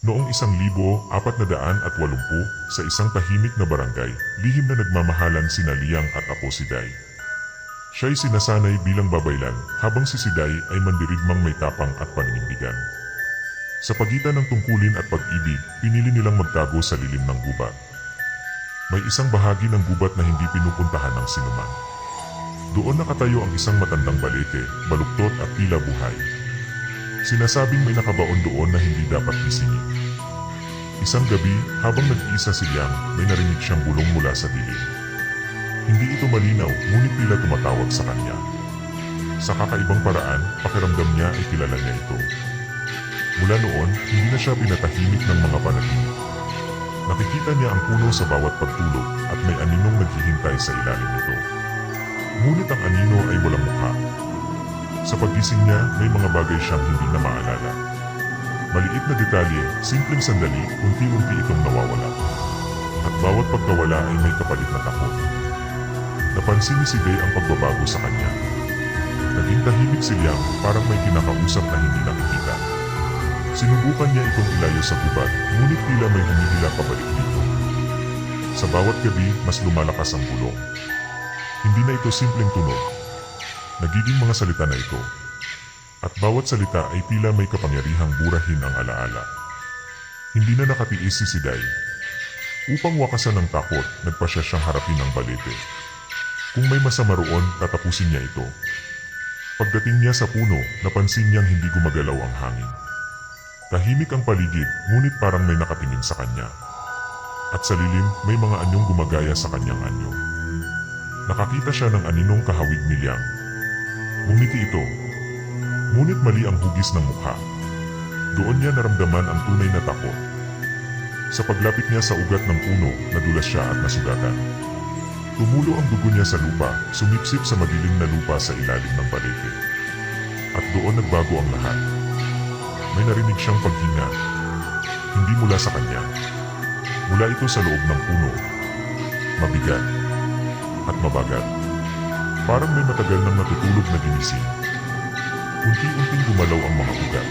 Noong 1480 sa isang tahimik na barangay, lihim na nagmamahalan sina Liang at Apo Siday. Siya'y sinasanay bilang babaylan habang si Siday ay mandirigmang may tapang at paninindigan. Sa pagitan ng tungkulin at pag-ibig, pinili nilang magtago sa lilim ng gubat. May isang bahagi ng gubat na hindi pinupuntahan ng sinuman. Doon nakatayo ang isang matandang balete, baluktot at tila buhay. Sinasabing may nakabaon doon na hindi dapat gisingin. Isang gabi, habang nag-iisa si Liang, may narinig siyang bulong mula sa dilim. Hindi ito malinaw, ngunit tila tumatawag sa kanya. Sa kakaibang paraan, pakiramdam niya ay kilala niya ito. Mula noon, hindi na siya pinatahimik ng mga panaginip. Nakikita niya ang puno sa bawat pagtulog at may aninong naghihintay sa ilalim nito. Ngunit ang anino ay walang mukha. Sa paggising niya, may mga bagay siyang hindi na maalala. Maliit na detalye, simpleng sandali, unti-unti itong nawawala. At bawat pagkawala ay may kapalit na takot. Napansin ni Siday ang pagbabago sa kanya. Naging tahimik si Liang, parang may kinakausap na hindi nakikita. Sinubukan niya itong ilayo sa gubat, ngunit tila may humihila pabalik dito. Sa bawat gabi, mas lumalakas ang bulong. Hindi na ito simpleng tunog. Nagiging mga salita na ito. At bawat salita ay tila may kapangyarihang burahin ang alaala. Hindi na nakatiis si Siday. Upang wakasan ng takot, nagpasya siyang harapin ang balete. Kung may masama roon, tatapusin niya ito. Pagdating niya sa puno, napansin niyang hindi gumagalaw ang hangin. Tahimik ang paligid, ngunit parang may nakatingin sa kanya. At sa lilim, may mga anyong gumagaya sa kanyang anyo. Nakakita siya ng aninong kahawig ni Liang. Ngumiti ito. Ngunit mali ang hugis ng mukha. Doon niya naramdaman ang tunay na takot. Sa paglapit niya sa ugat ng puno, nadulas siya at nasugatan. Tumulo ang dugo niya sa lupa, sumipsip sa madilim na lupa sa ilalim ng balete. At doon nagbago ang lahat. May narinig siyang paghinga. Hindi mula sa kanya. Mula ito sa loob ng puno. Mabigat. At mabagat. Parang may matagal nang natutulog na ginising. Unti-unting gumalaw ang mga ugat.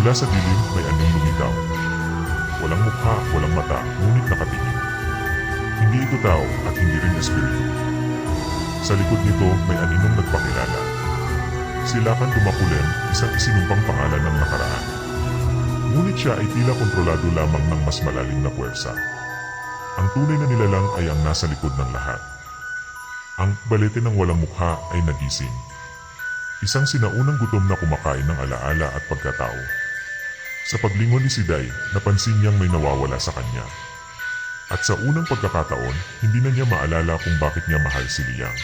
Mula sa dilim may anyong lumitaw. Walang mukha, walang mata, ngunit nakatingin. Hindi ito tao at hindi rin espiritu. Sa likod nito may aninong nagpakilala. Silakan Tumakulen, isang isinumpang pangalan ng nakaraan. Ngunit siya ay tila kontrolado lamang ng mas malalim na puwersa. Ang tunay na nilalang ay ang nasa likod ng lahat. Ang balete ng walang mukha ay nagising. Isang sinaunang gutom na kumakain ng alaala at pagkatao. Sa paglingon ni Siday, napansin niyang may nawawala sa kanya. At sa unang pagkakataon, hindi na niya maalala kung bakit niya mahal si Liang.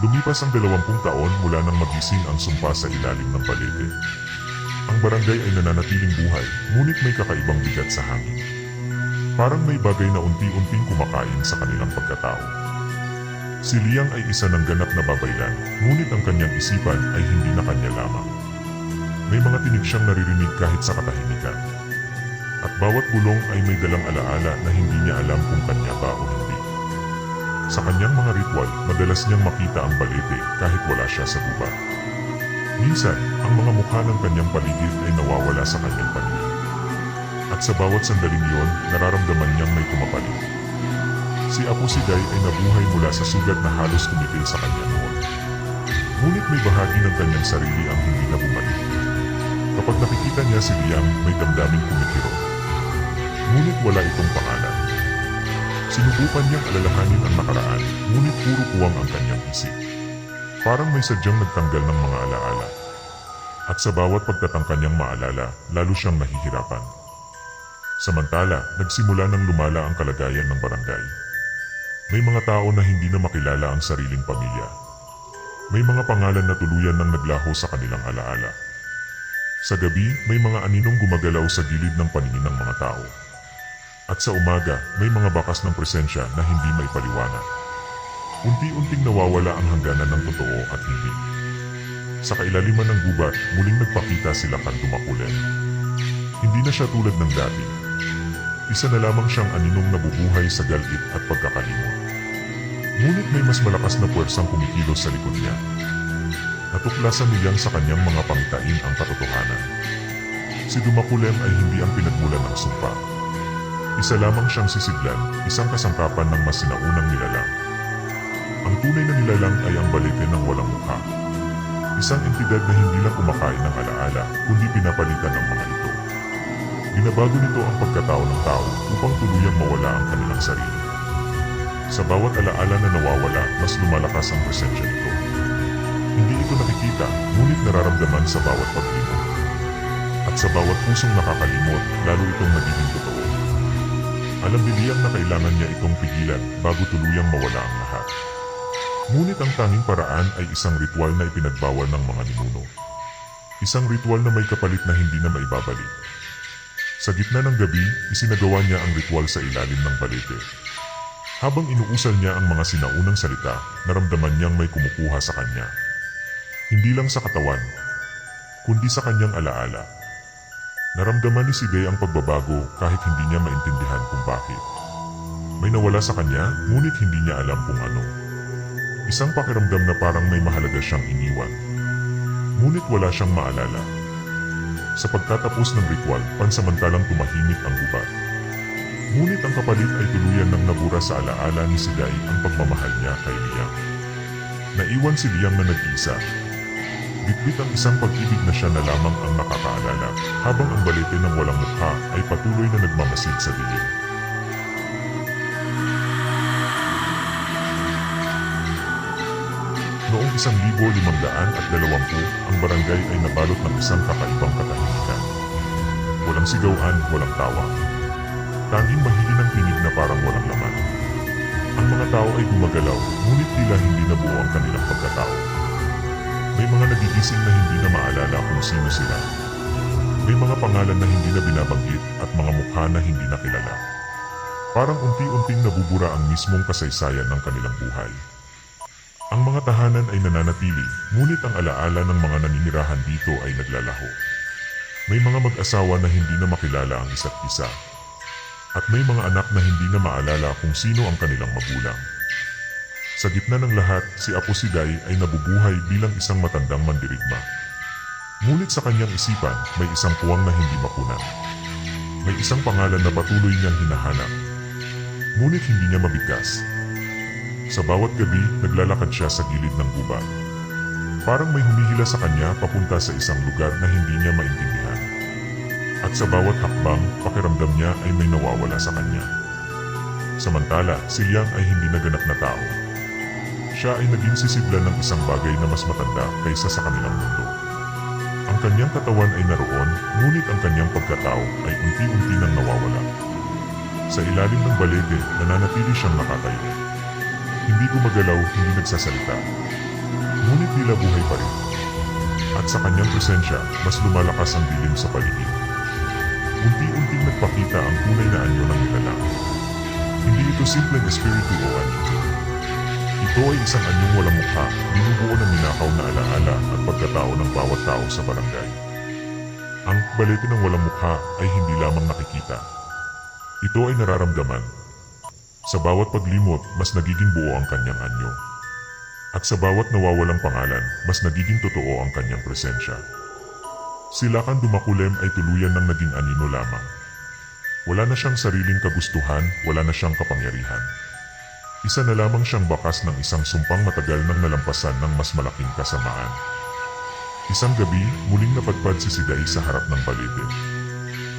Lumipas ang 20 taon mula nang magising ang sumpa sa ilalim ng balete. Ang barangay ay nananatiling buhay, ngunit may kakaibang bigat sa hangin. Parang may bagay na unti-unting kumakain sa kanilang pagkatao. Si Liang ay isa ng ganap na babaylan, ngunit ang kanyang isipan ay hindi na kanya lamang. May mga tinig siyang naririnig kahit sa katahimikan. At bawat bulong ay may dalang alaala na hindi niya alam kung kanya ba o hindi. Sa kanyang mga ritual, madalas niyang makita ang balete kahit wala siya sa gubat. Minsan, ang mga mukha ng kanyang paligid ay nawawala sa kanyang paningin. At sa bawat sandaling yon, nararamdaman niyang may pumapalit. Si Apo Siday ay nabuhay mula sa sugat na halos tumipil sa kanya noon. Ngunit may bahagi ng kanyang sarili ang hindi na bumalik. Kapag nakikita niya si Liang, may damdaming kumikirot. Ngunit wala itong pangalan. Sinubukan niyang alalahanin ang nakaraan, ngunit puro puwang ang kanyang isip. Parang may sadyang nagtanggal ng mga alaala. At sa bawat pagtatangka niyang maalala, lalo siyang nahihirapan. Samantala, nagsimula nang lumala ang kalagayan ng barangay. May mga tao na hindi na makilala ang sariling pamilya. May mga pangalan na tuluyan nang naglaho sa kanilang alaala. Sa gabi, may mga aninong gumagalaw sa gilid ng paningin ng mga tao. At sa umaga, may mga bakas ng presensya na hindi maipaliwanag. Unti-unting nawawala ang hangganan ng totoo at hindi. Sa kailaliman ng gubat, muling nagpakita sila Kan Tumakulen. Hindi na siya tulad ng dati. Isa na lamang siyang aninong nabubuhay sa galit at pagkakalimot. Ngunit may mas malakas na puwersang kumikilos sa likod niya. Natuklasan niyang sa kanyang mga pangitain ang katotohanan. Si Dumakulem ay hindi ang pinagmulan ng sumpa. Isa lamang siyang sisidlan, isang kasangkapan ng mas sinaunang nilalang. Ang tunay na nilalang ay ang balete ng walang mukha. Isang entidad na hindi lang kumakain ng alaala, kundi pinapalitan ng mga ito. Binabago nito ang pagkatao ng tao upang tuluyang mawala ang kanilang sarili. Sa bawat alaala na nawawala, mas lumalakas ang presensya nito. Hindi ito nakikita, ngunit nararamdaman sa bawat paglimot. At sa bawat pusong nakakalimot, lalo itong nagiging totoo. Alam ni Liang na kailangan niya itong pigilan bago tuluyang mawala ang lahat. Ngunit ang tanging paraan ay isang ritual na ipinagbawal ng mga ninuno. Isang ritual na may kapalit na hindi na maibabalik. Sa gitna ng gabi, isinagawa niya ang ritual sa ilalim ng balete. Habang inuusal niya ang mga sinaunang salita, naramdaman niyang may kumukuha sa kanya. Hindi lang sa katawan, kundi sa kanyang alaala. Naramdaman ni Siday ang pagbabago kahit hindi niya maintindihan kung bakit. May nawala sa kanya, ngunit hindi niya alam kung ano. Isang pakiramdam na parang may mahalaga siyang iniwan. Ngunit wala siyang maalala. Sa pagtatapos ng ritual, pansamantalang tumahimik ang gubat. Ngunit ang kapalit ay tuluyan ng nabura sa alaala ni Siday ang pagmamahal niya kay Liang. Naiwan si Liang na nag-iisa. Bitbit ang isang pag-ibig na siya na lamang ang nakakaalala, habang ang balete ng walang mukha ay patuloy na nagmamasid sa dilim. Noong 1520, ang barangay ay nabalot ng isang kakaibang katahimikan. Walang sigawan, walang tawa. Tanging mahihinang tinig na parang walang laman. Ang mga tao ay gumagalaw, ngunit tila hindi nabuo ang kanilang pagkatao. May mga nagigising na hindi na maalala kung sino sila. May mga pangalan na hindi na binabanggit at mga mukha na hindi na kilala. Parang unti-unting nabubura ang mismong kasaysayan ng kanilang buhay. Ang mga tahanan ay nananatili, ngunit ang alaala ng mga naninirahan dito ay naglalaho. May mga mag-asawa na hindi na makilala ang isa't isa. At may mga anak na hindi na maalala kung sino ang kanilang magulang. Sa gitna ng lahat, si Apo Siday ay nabubuhay bilang isang matandang mandirigma. Ngunit sa kanyang isipan, may isang puwang na hindi makunan. May isang pangalan na patuloy niyang hinahanap. Ngunit hindi niya mabigkas. Sa bawat gabi, naglalakad siya sa gilid ng gubat. Parang may humihila sa kanya papunta sa isang lugar na hindi niya maintindihan. At sa bawat hakbang, pakiramdam niya ay may nawawala sa kanya. Samantala, si Liang ay hindi naganap na tao. Siya ay naging sisidlan ng isang bagay na mas matanda kaysa sa kanilang mundo. Ang kanyang katawan ay naroon, ngunit ang kanyang pagkatao ay unti-unti nang nawawala. Sa ilalim ng balete, nananatili siyang nakatayo. Hindi gumagalaw, hindi nagsasalita. Ngunit tila buhay pa rin. At sa kanyang presensya, mas lumalakas ang dilim sa paligid. Unti-unting nagpakita ang tunay na anyo ng nilalang. Hindi ito simpleng espiritu o anyo. Ito ay isang anyong walang mukha, binubuo ng ninakaw na alaala at pagkatao ng bawat tao sa barangay. Ang balete ng walang mukha ay hindi lamang nakikita. Ito ay nararamdaman. Sa bawat paglimot, mas nagiging buo ang kanyang anyo. At sa bawat nawawalang pangalan, mas nagiging totoo ang kanyang presensya. Si Lakan Dumakulem ay tuluyan ng naging anino lamang. Wala na siyang sariling kagustuhan, wala na siyang kapangyarihan. Isa na lamang siyang bakas ng isang sumpang matagal nang nalampasan ng mas malaking kasamaan. Isang gabi, muling napadpad si Siday sa harap ng balete.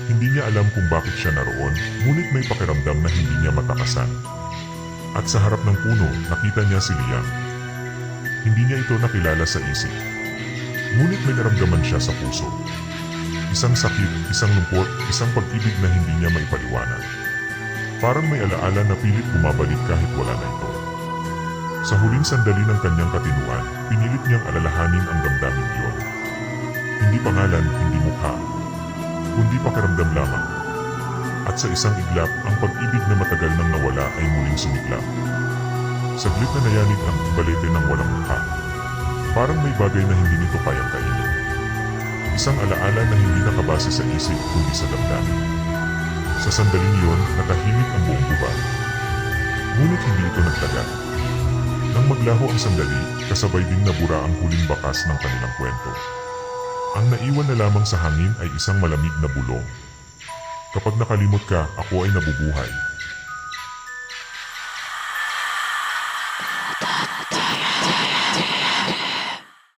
Hindi niya alam kung bakit siya naroon, ngunit may pakiramdam na hindi niya matakasan. At sa harap ng puno, nakita niya si Liang. Hindi niya ito nakilala sa isip. Ngunit may naramdaman siya sa puso. Isang sakit, isang lungkot, isang pag-ibig na hindi niya maipaliwanag. Parang may alaala na pilit bumabalik kahit wala na ito. Sa huling sandali ng kanyang katinuan, pinilit niyang alalahanin ang damdamin iyon. Hindi pangalan, hindi mukha, kundi pakiramdam lamang. At sa isang iglap, ang pag-ibig na matagal nang nawala ay muling sumiklap. Saglit na nayanig ang balete ng walang mukha. Parang may bagay na hindi nito kayang kainin. Isang alaala na hindi nakabase sa isip kundi sa damdamin. Sa sandaling iyon, natahimik ang buong gubat. Ngunit hindi ito nagtagal. Nang maglaho ang sandali, kasabay ding nabura ang huling bakas ng kanilang kwento. Ang naiwan na lamang sa hangin ay isang malamig na bulong. Kapag nakalimot ka, ako ay nabubuhay.